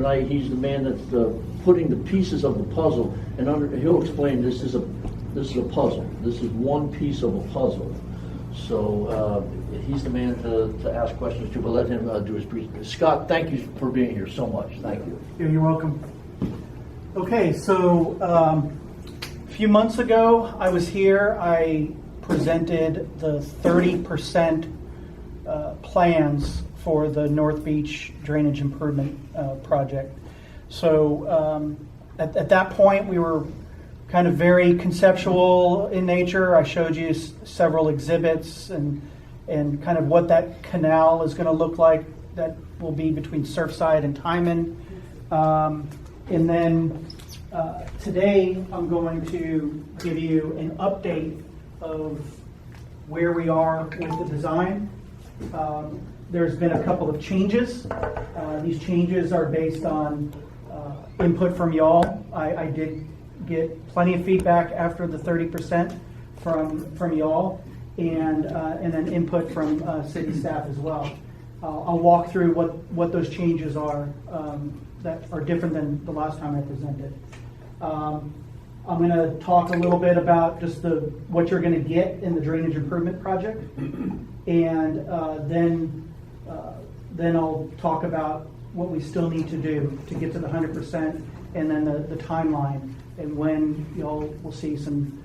tonight. He's the man that's putting the pieces of the puzzle, and he'll explain this is a puzzle. This is one piece of a puzzle. So he's the man to ask questions to, but let him do his presentation. Scott, thank you for being here so much. Thank you. Yeah, you're welcome. Okay, so a few months ago, I was here. I presented the 30% plans for the North Beach Drainage Improvement Project. So at that point, we were kind of very conceptual in nature. I showed you several exhibits and kind of what that canal is going to look like. That will be between Surfside and Timon. And then today I'm going to give you an update of where we are with the design. There's been a couple of changes. These changes are based on input from y'all. I did get plenty of feedback after the 30% from y'all, and then input from city staff as well. I'll walk through what those changes are that are different than the last time I presented. I'm going to talk a little bit about just what you're going to get in the drainage improvement project, and then I'll talk about what we still need to do to get to the 100%, and then the timeline and when y'all will see some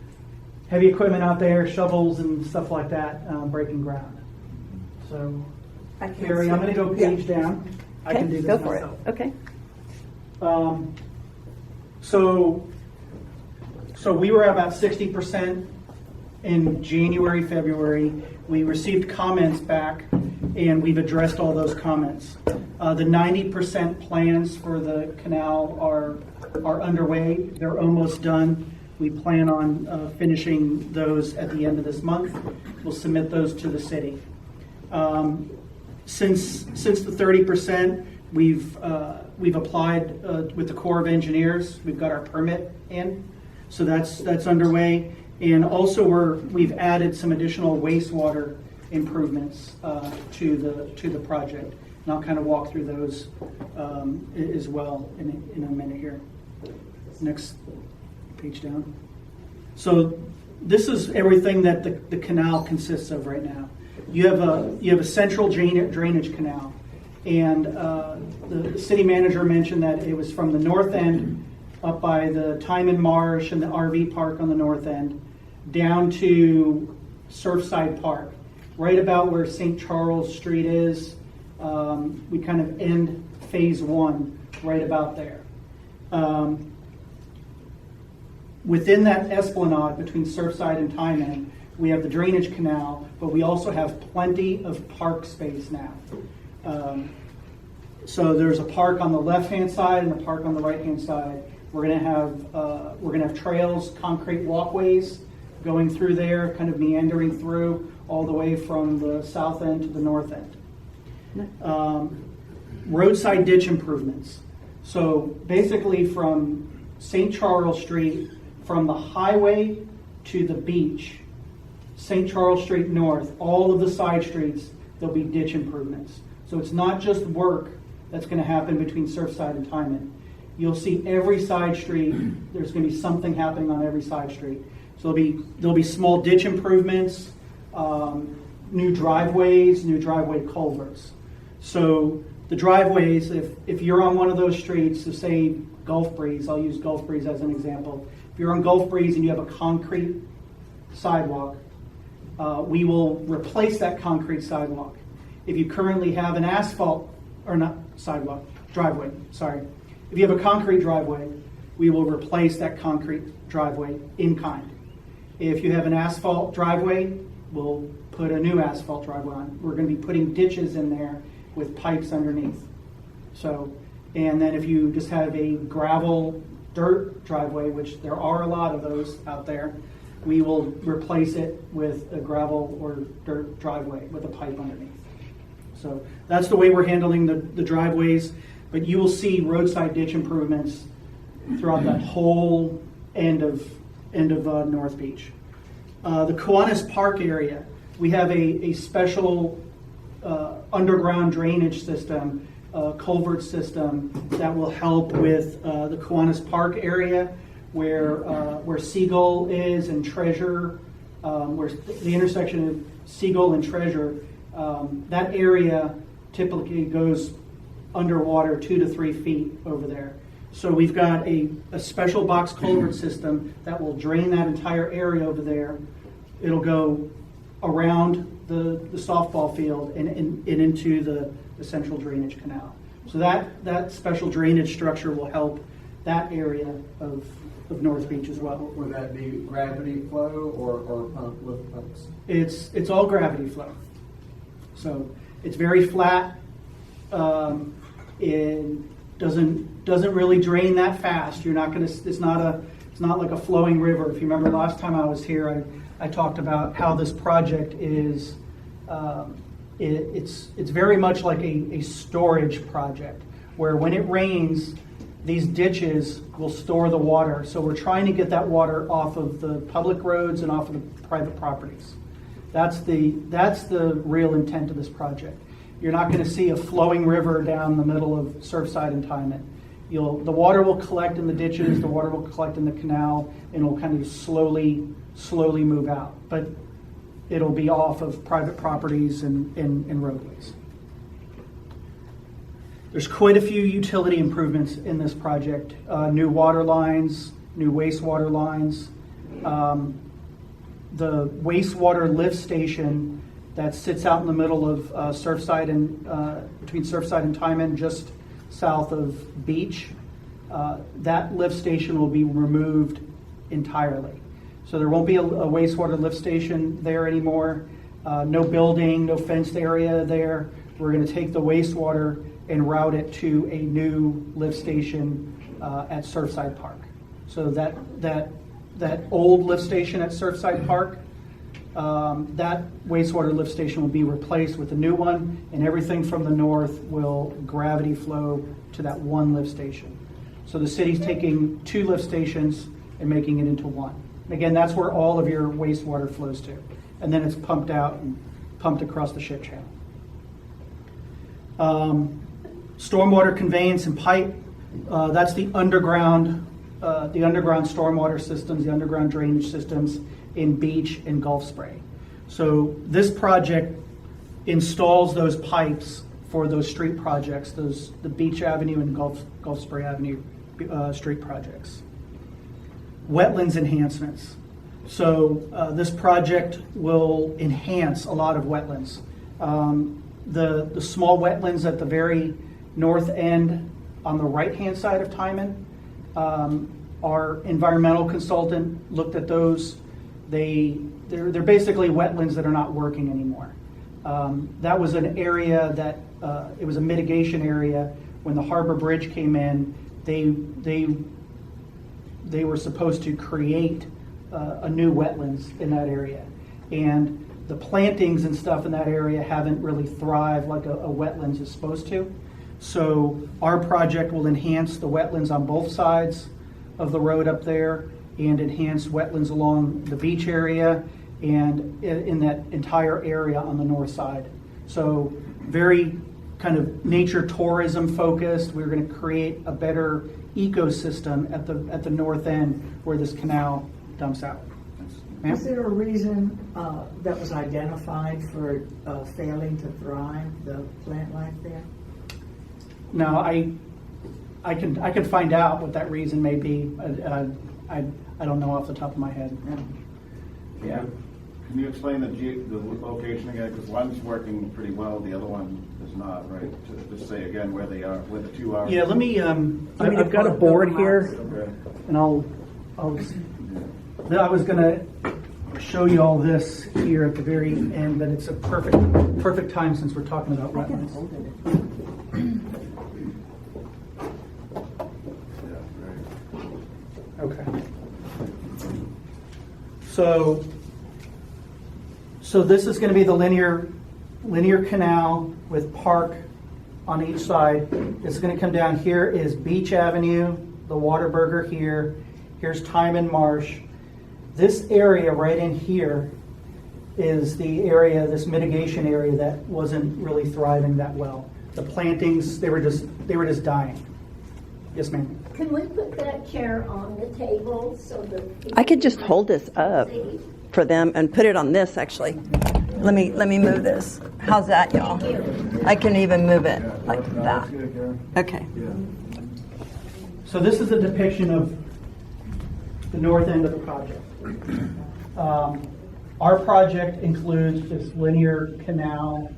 heavy equipment out there, shovels and stuff like that, breaking ground. So, Carrie, I'm going to go page down. I can do this go for myself. it. Okay. So we were about 60% in January, February. We received comments back, and we've addressed all those comments. The 90% plans for the canal are underway. They're almost done. We plan on finishing those at the end of this month. We'll submit those to the city. Since the 30%, we've applied with the Corps of Engineers. We've got our permit in, so that's underway. And also we've added some additional wastewater improvements to the project. And I'll kind of walk through those as well in a minute here. Next page down. So this is everything that the canal consists of right now. You have a central drainage canal, and the city manager mentioned that it was from the north end up by the Timon Marsh and the RV park on the north end down to Surfside Park, right about where St. Charles Street is. We kind of end phase one right about there. Within that esplanade between Surfside and Timon, we have the drainage canal, but we also have plenty of park space now. So there's a park on the left-hand side and a park on the right-hand side. We're gonna have trails, concrete walkways going through there, kind of meandering through all the way from the south end to the north end. Roadside ditch improvements. So basically from St. Charles Street, from the highway to the beach, St. Charles Street North, all of the side streets, there'll be ditch improvements. So it's not just work that's going to happen between Surfside and Timon. You'll see every side street, there's going to be something happening on every side street. So there'll be small ditch improvements, new driveways, new driveway culverts. So the driveways, if you're on one of those streets, so say Gulf Breeze, I'll use Gulf Breeze as an example. If you're on Gulf Breeze and you have a concrete sidewalk, we will replace that concrete sidewalk. If you currently have an asphalt, or not sidewalk, driveway, sorry. If you have a concrete driveway, we will replace that concrete driveway in kind. If you have an asphalt driveway, we'll put a new asphalt driveway on. We're going to be putting ditches in there with pipes underneath. So, and then if you just have a gravel dirt driveway, which there are a lot of those out there, we will replace it with a gravel or dirt driveway with a pipe underneath. So that's the way we're handling the driveways, but you will see roadside ditch improvements throughout that whole end of North Beach. The Kiwanis Park area, we have a special underground drainage system culvert system that will help with the Kiwanis Park area where Seagull is and Treasure, where the intersection of Seagull and Treasure, that area typically goes underwater 2 to 3 feet over there. So we've got a special box culvert system that will drain that entire area over there. It'll go around the softball field and into the central drainage canal. So that special drainage structure will help that area of North Beach as well. Would that be gravity flow or pump with pumps? It's all gravity flow. So it's very flat. It doesn't really drain that fast. You're not gonna. It's not like a flowing river. If you remember last time I was here, I talked about how this project is. It's very much like a storage project where when it rains, these ditches will store the water. So we're trying to get that water off of the public roads and off of the private properties. That's the real intent of this project. You're not going to see a flowing river down the middle of Surfside and Timon. The water will collect in the ditches, the water will collect in the canal, and it'll kind of slowly move out. But it'll be off of private properties and roadways. There's quite a few utility improvements in this project. New water lines, new wastewater lines. The wastewater lift station that sits out in the middle of Surfside and between Surfside and Timon, just south of Beach, that lift station will be removed entirely. So there won't be a wastewater lift station there anymore. No building, no fenced area there. We're going to take the wastewater and route it to a new lift station at Surfside Park. So that old lift station at Surfside Park, that wastewater lift station will be replaced with a new one, and everything from the north will gravity flow to that one lift station. So the city's taking 2 lift stations and making it into one. Again, that's where all of your wastewater flows to. And then it's pumped out and pumped across the ship channel. Stormwater conveyance and pipe, that's the underground stormwater systems, the underground drainage systems in Beach and Gulf Spray. So this project installs those pipes for those street projects, the Beach Avenue and Gulf Spray Avenue street projects. Wetlands enhancements. So this project will enhance a lot of wetlands. The small wetlands at the very north end on the right-hand side of Timon, our environmental consultant looked at those. They're basically wetlands that are not working anymore. That was an area that it was a mitigation area. When the Harbor Bridge came in, they were supposed to create a new wetlands in that area, and the plantings and stuff in that area haven't really thrived like a wetlands is supposed to. So our project will enhance the wetlands on both sides of the road up there and enhance wetlands along the beach area and in that entire area on the north side. So very kind of nature tourism focused. We're going to create a better ecosystem at the north end where this canal dumps out. Ma'am? Is there a reason that was identified for failing to thrive, the plant life there? No, I can find out what that reason may be. I don't know off the top of my head. Yeah. Can you explain the location again? Because one's working pretty well, the other one is not, right? Just say again where they are, where the 2 are. Yeah, let me. I've got a board here, Okay. and I was gonna show you all this here at the very end, but it's a perfect time since we're talking about I can wetlands. hold it. Yeah, right. Okay. So this is going to be the linear canal with park on each side. It's going to come down. Here is Beach Avenue, the Waterburger here. Here's Timon Marsh. This area right in here is the area, this mitigation area that wasn't really thriving that well. The plantings, they were just dying. Yes, ma'am. Can we put that chair on the table so that I could just hold this up see? for them and put it on this, actually. Let me move this. How's that, y'all? I can even move it like that. Okay. So this is a depiction of the north end of the project. Our project includes this linear canal,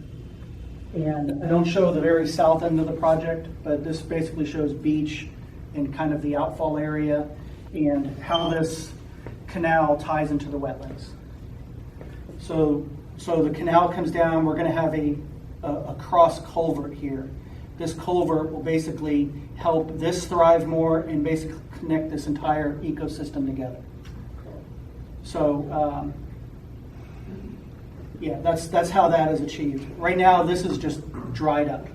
and I don't show the very south end of the project, but this basically shows beach and kind of the outfall area and how this canal ties into the wetlands. So the canal comes down, we're going to have a cross culvert here. This culvert will basically help this thrive more and basically connect this entire ecosystem together. So, yeah, that's how that is achieved. Right now, this is just dried up.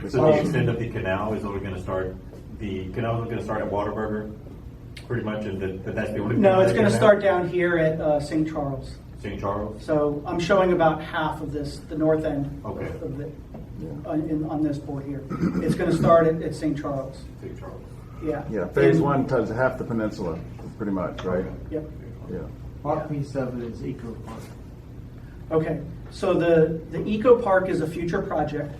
So the extent of the canal is only going to start. The canal is going to start at Waterburger, pretty much, and that's the only. No, it's going to start down here at St. Charles. St. Charles. So I'm showing about half of this, the north end Okay. of it, on this board here. It's going to start at St. Charles. St. Charles. Yeah. Yeah, phase And- one touches half the peninsula, pretty much, right? Yep. Yeah. Park piece of it is Eco Park. Okay, so the Eco Park is a future project,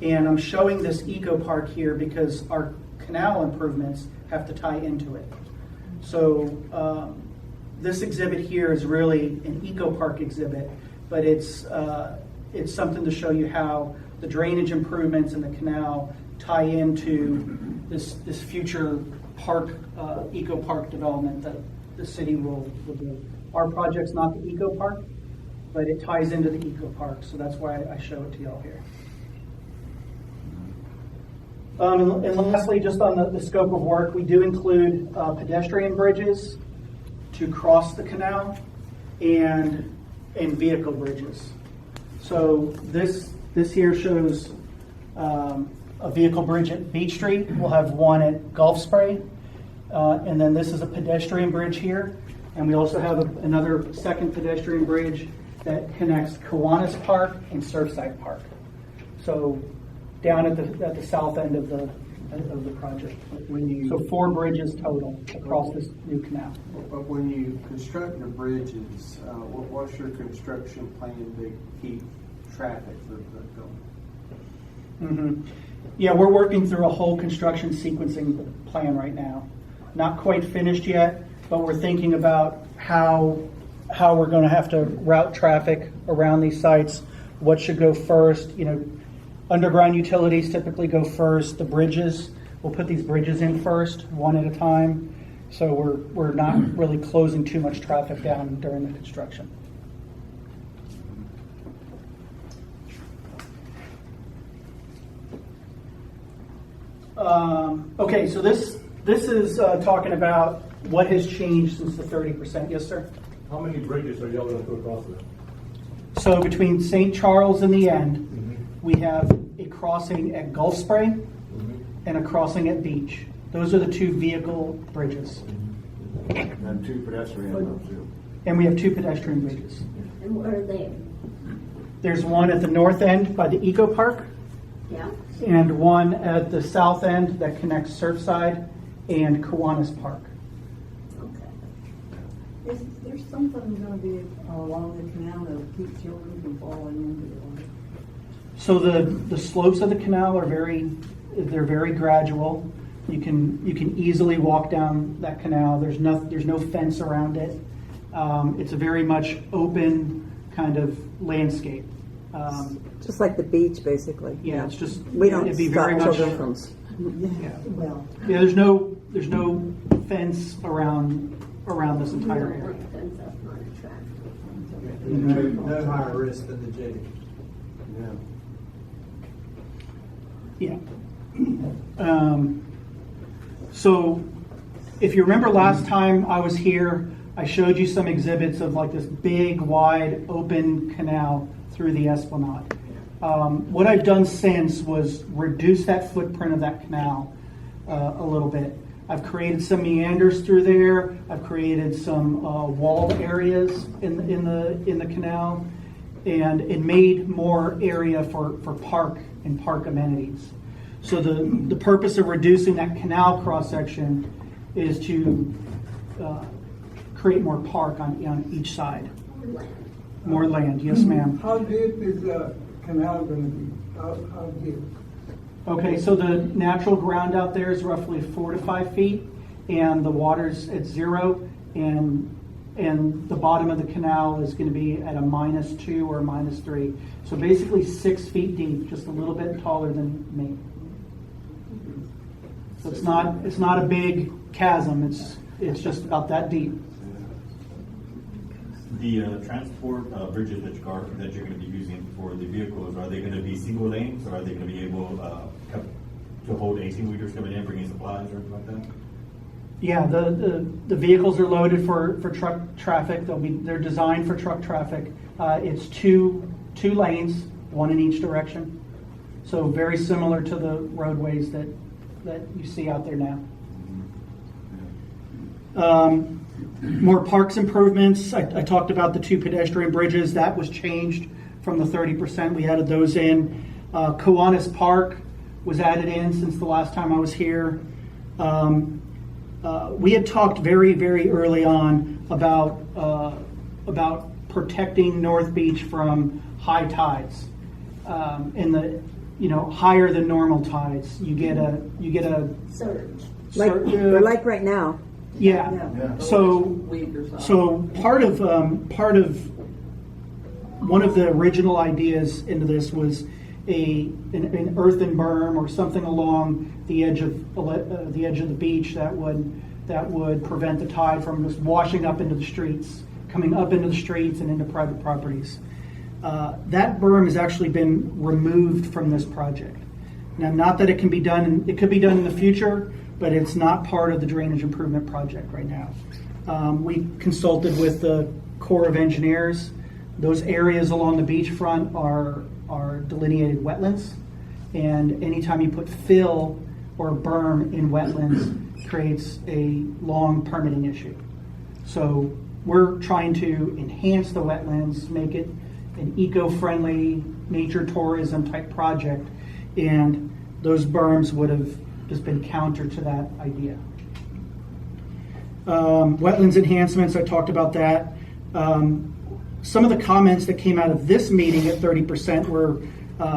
and I'm showing this Eco Park here because our canal improvements have to tie into it. So this exhibit here is really an Eco Park exhibit, but it's something to show you how the drainage improvements in the canal tie into this future park, Eco Park development that the city will do. Our project's not the Eco Park, but it ties into the Eco Park, so that's why I show it to y'all here. And lastly, just on the scope of work, we do include pedestrian bridges to cross the canal and vehicle bridges. So this here shows a vehicle bridge at Beach Street. We'll have one at Gulf Spray. And then this is a pedestrian bridge here. And we also have another second pedestrian bridge that connects Kiwanis Park and Surfside Park. So down at the south end of the project. So 4 bridges total across this new canal. But when you construct the bridges, what's your construction plan to keep traffic from going? Yeah, we're working through a whole construction sequencing plan right now. Not quite finished yet, but we're thinking about how we're going to have to route traffic around these sites. What should go first? Underground utilities typically go first. The bridges, we'll put these bridges in first, one at a time. So we're not really closing too much traffic down during the construction. Okay, so this is talking about what has changed since the 30%. Yes, sir? How many bridges are y'all going to put across there? So between St. Charles and the end, we have a crossing at Gulf Spray and a crossing at Beach. Those are the 2 vehicle bridges. And 2 pedestrian ones, too. And we have 2 pedestrian bridges. And what are they? There's one at the north end by the Eco Park, Yeah? and one at the south end that connects Surfside and Kiwanis Park. Okay. Is there something going to be along the canal that will keep children from falling into the water? So the slopes of the canal are very gradual. You can easily walk down that canal. There's no fence around it. It's a very much open kind of landscape. Just like the beach, basically. Yeah, it's just We don't it'd be stop very much. children from. Well, Yeah, there's no fence around this entire area. Fence up on a track. No higher risk than the jetty. Yeah. So if you remember last time I was here, I showed you some exhibits of like this big, wide, open canal through the Esplanade. What I've done since was reduce that footprint of that canal a little bit. I've created some meanders through there. I've created some walled areas in the canal, and it made more area for park and park amenities. So the purpose of reducing that canal cross-section is to create more park on each side. More land, yes ma'am. How deep is the canal going to be? How deep? Okay, so the natural ground out there is roughly 4 to 5 feet, and the water's at 0, and the bottom of the canal is going to be at a -2 or -3. So basically 6 feet deep, just a little bit taller than me. So it's not a big chasm. It's just about that deep. The transport bridges that you're going to be using for the vehicles, are they going to be single lanes, or are they going to be able to hold 18-wheelers coming in, bringing supplies or anything like that? Yeah, the vehicles are loaded for truck traffic. They're designed for truck traffic. It's two lanes, one in each direction. So very similar to the roadways that you see out there now. More parks improvements. I talked about the 2 pedestrian bridges. That was changed from the 30%. We added those in. Kiwanis Park was added in since the last time I was here. We had talked very, very early on about protecting North Beach from high tides. In the higher than normal tides, you get a Surge. Like right now. yeah. So part of one of the original ideas into this was an earthen berm or something along the edge of the beach that would prevent the tide from just washing up into the streets, coming up into the streets and into private properties. That berm has actually been removed from this project. Now, not that it can be done, it could be done in the future, but it's not part of the drainage improvement project right now. We consulted with the Corps of Engineers. Those areas along the beachfront are delineated wetlands, and anytime you put fill or berm in wetlands, creates a long permitting issue. So we're trying to enhance the wetlands, make it an eco-friendly nature tourism type project, and those berms would have just been counter to that idea. Wetlands enhancements, I talked about that. Some of the comments that came out of this meeting at 30% were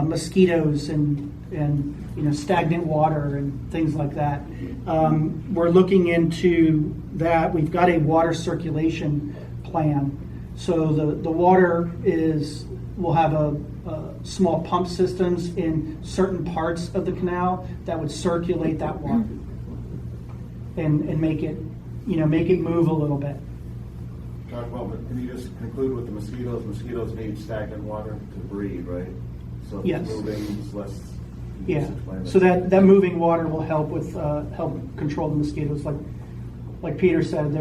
mosquitoes and stagnant water and things like that. We're looking into that. We've got a water circulation plan. So the water will have small pump systems in certain parts of the canal that would circulate that water and make it move a little bit. Well, but can you just conclude with the mosquitoes? Mosquitoes need stagnant water to breed, right? So if Yes. it's moving, it's less. Yeah. Just explain So that moving water will help control the mosquitoes. Like Peter said,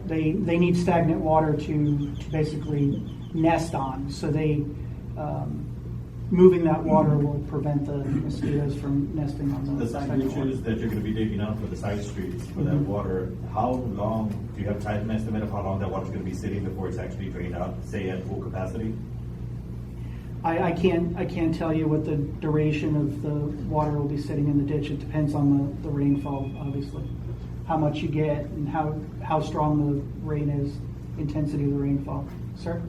they need stagnant water to basically nest on. So moving that water will prevent the mosquitoes from nesting on The the side stagnant water. ditches that you're going to be digging out for the side streets for that water, how long, do you have an estimate of how long that water's going to be sitting before it's actually drained out, say at full capacity? I can't tell you what the duration of the water will be sitting in the ditch. It depends on the rainfall, obviously. How much you get and how strong the rain is, intensity of the rainfall. Sir?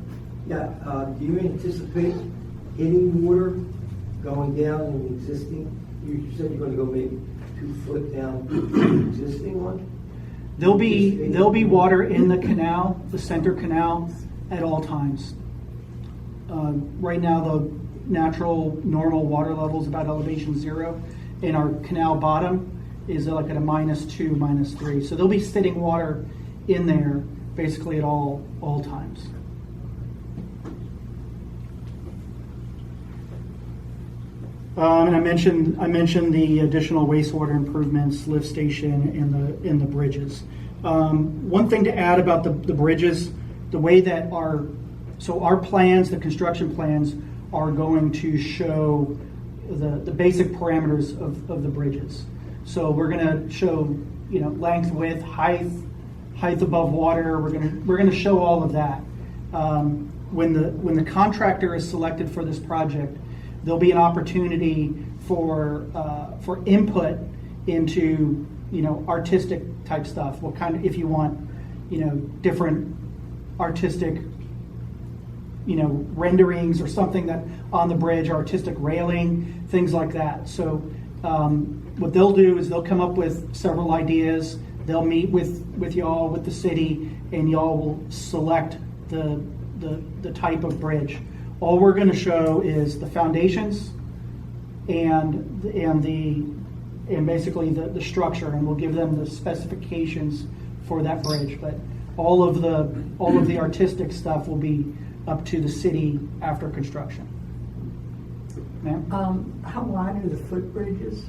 Yeah, do you anticipate any water going down in the existing? You said you're going to go maybe 2 foot down the existing one? There'll be water in the canal, the center canal, at all times. Right now, the natural normal water level is about elevation 0, and our canal bottom is like at a -2, -3. So there'll be sitting water in there basically at all times. And I mentioned the additional wastewater improvements, lift station, and the bridges. One thing to add about the bridges, the way that our plans, the construction plans, are going to show the basic parameters of the bridges. So we're going to show length, width, height above water. We're going to show all of that. when the contractor is selected for this project, there'll be an opportunity for input into, you know, artistic type stuff. What kind of, if you want, you know, different artistic, you know, renderings or something that on the bridge, artistic railing, things like that. So what they'll do is they'll come up with several ideas. They'll meet with y'all, with the city, and y'all will select the type of bridge. All we're going to show is the foundations and basically the structure, and we'll give them the specifications for that bridge. But all of the artistic stuff will be up to the city after construction. Ma'am? How wide are the footbridges?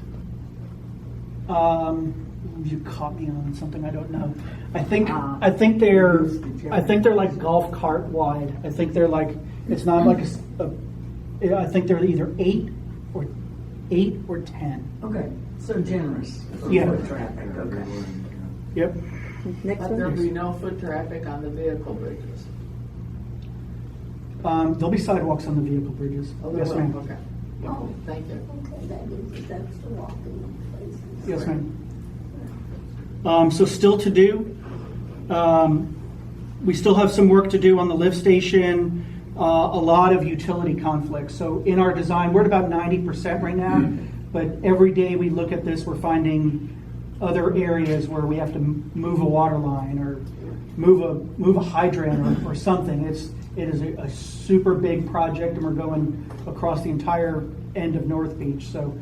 You caught me on something I don't know. I think they're like golf cart wide. I think they're like, it's not like I think they're either 8 or 10. Okay, so generous for Yeah. foot traffic, okay. Yep. Next But there'll one. be no foot traffic on the vehicle bridges. There'll be sidewalks on the vehicle bridges. Oh, there Yes, will? ma'am. Okay. Oh, Thank you. okay, that's the walking places. Yes, ma'am. So still to do. We still have some work to do on the lift station. A lot of utility conflicts. So in our design, we're at about 90% right now. But every day we look at this, we're finding other areas where we have to move a water line or move a hydrant or something. It is a super big project, and we're going across the entire end of North Beach. So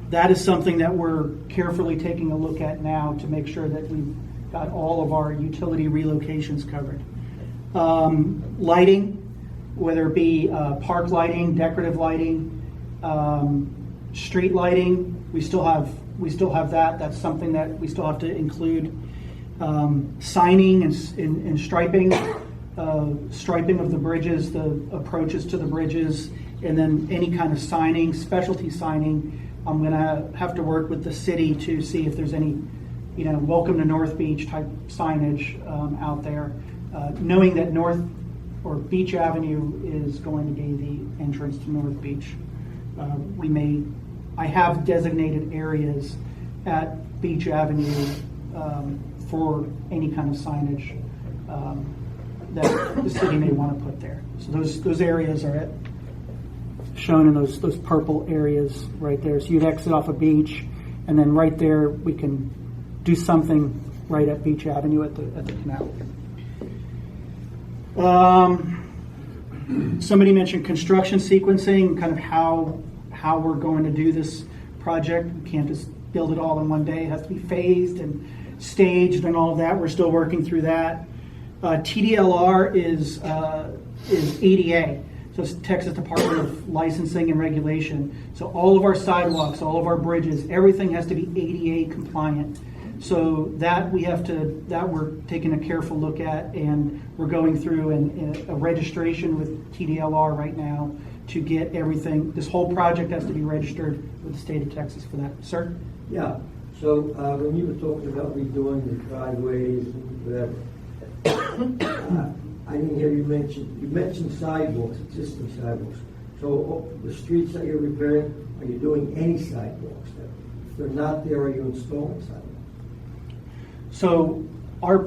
that is something that we're carefully taking a look at now to make sure that we've got all of our utility relocations covered. Lighting, whether it be park lighting, decorative lighting, street lighting, we still have that. That's something that we still have to include. Signing and striping. Striping of the bridges, the approaches to the bridges, and then any kind of signing, specialty signing. I'm going to have to work with the city to see if there's any, you know, welcome to North Beach type signage out there. Knowing that Beach Avenue is going to be the entrance to North Beach. I have designated areas at Beach Avenue for any kind of signage that the city may want to put there. So those areas are shown in those purple areas right there. So you'd exit off a beach, and then right there we can do something right at Beach Avenue at the canal. Somebody mentioned construction sequencing, kind of how we're going to do this project. We can't just build it all in one day. It has to be phased and staged and all of that. We're still working through that. TDLR is ADA, so it's Texas Department of Licensing and Regulation. So all of our sidewalks, all of our bridges, everything has to be ADA compliant. So that we're taking a careful look at, and we're going through a registration with TDLR right now to get everything. This whole project has to be registered with the state of Texas for that. Sir? Yeah, so when you were talking about redoing the driveways and whatever, I didn't hear you mentioned sidewalks, existing sidewalks. So the streets that you're repairing, are you doing any sidewalks there? If they're not there, are you installing sidewalks? So our